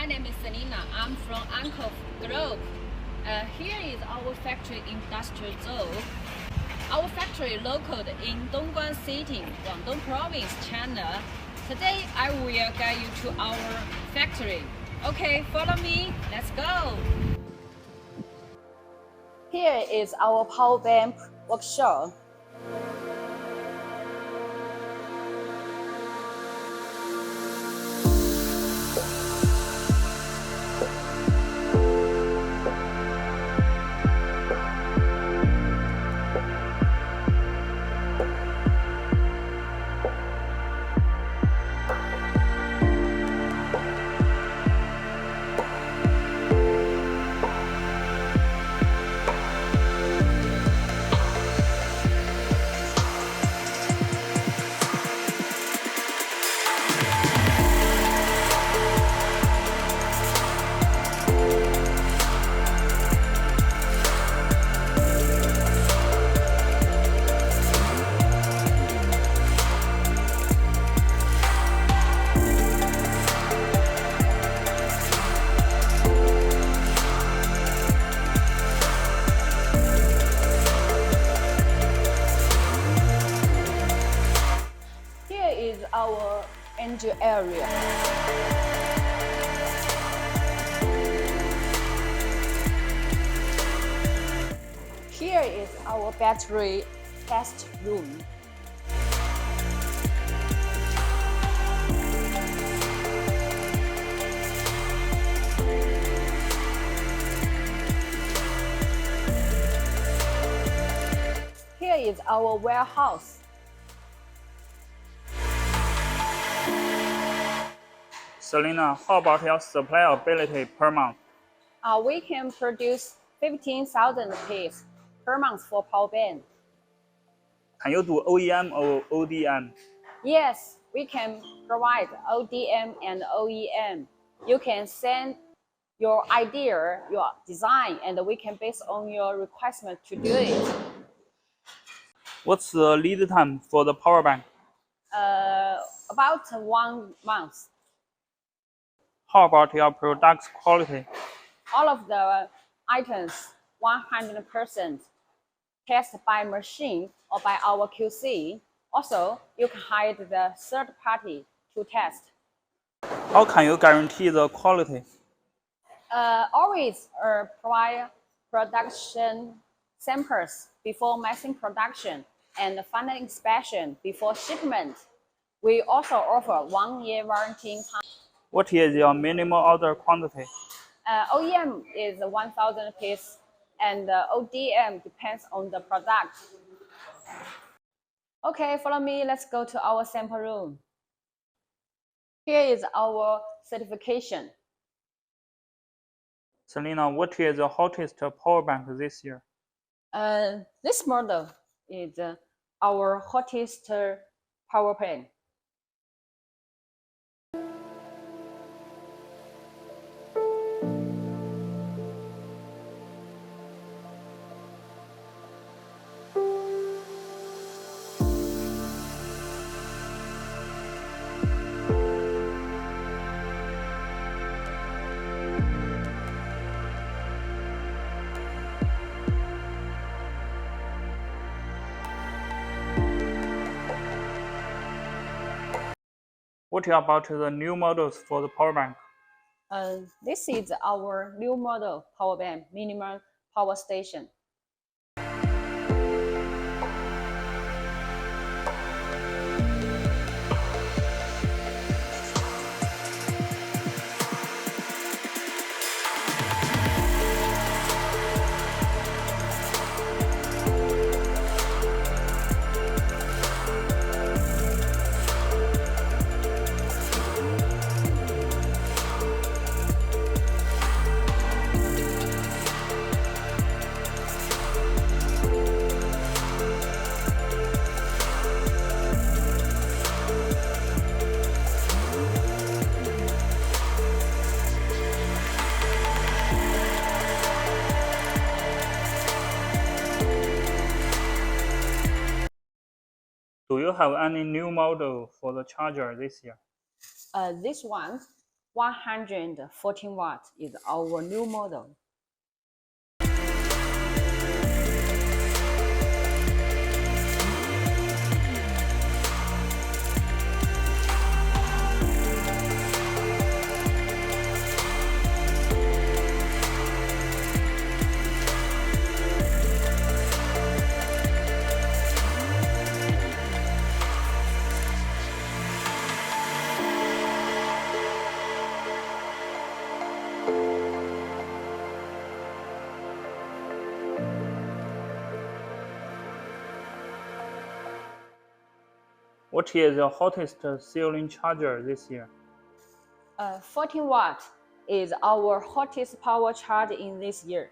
my name is Selina. I'm from AHCOF Group. Here is our factory industrial zone. Our factory located in Dongguan City, Guangdong Province, China. Today I will guide you to our factory. Okay, follow me. Let's go. Here is our power bank workshop. Our engine area. Here is our battery test room. Here is our warehouse. Selina, how about your supply ability per month? We can produce 15,000 pieces per month for power bank. Can you do OEM or ODM? Yes, we can provide ODM and OEM. You can send your idea, your design, and we can base on your requirement to do it. What's the lead time for the power bank? About 1 month. How about your product quality? All of the items 100% tested by machine or by our QC. Also, you can hire the third party to test. How can you guarantee the quality? Always provide production samples before machine production and final inspection before shipment. We also offer 1-year warranty time. What is your minimum order quantity? OEM is 1,000 pieces and ODM depends on the product. Okay, follow me. Let's go to our sample room. Here is our certification. Selina, what is the hottest power bank this year? This model is our hottest power bank. What about the new models for the power bank? This is our new model power bank, minimum power station. Do you have any new model for the charger this year? This one, 114 watts is our new model. What is the hottest ceiling charger this year? 14 watt is our hottest power charge in this year.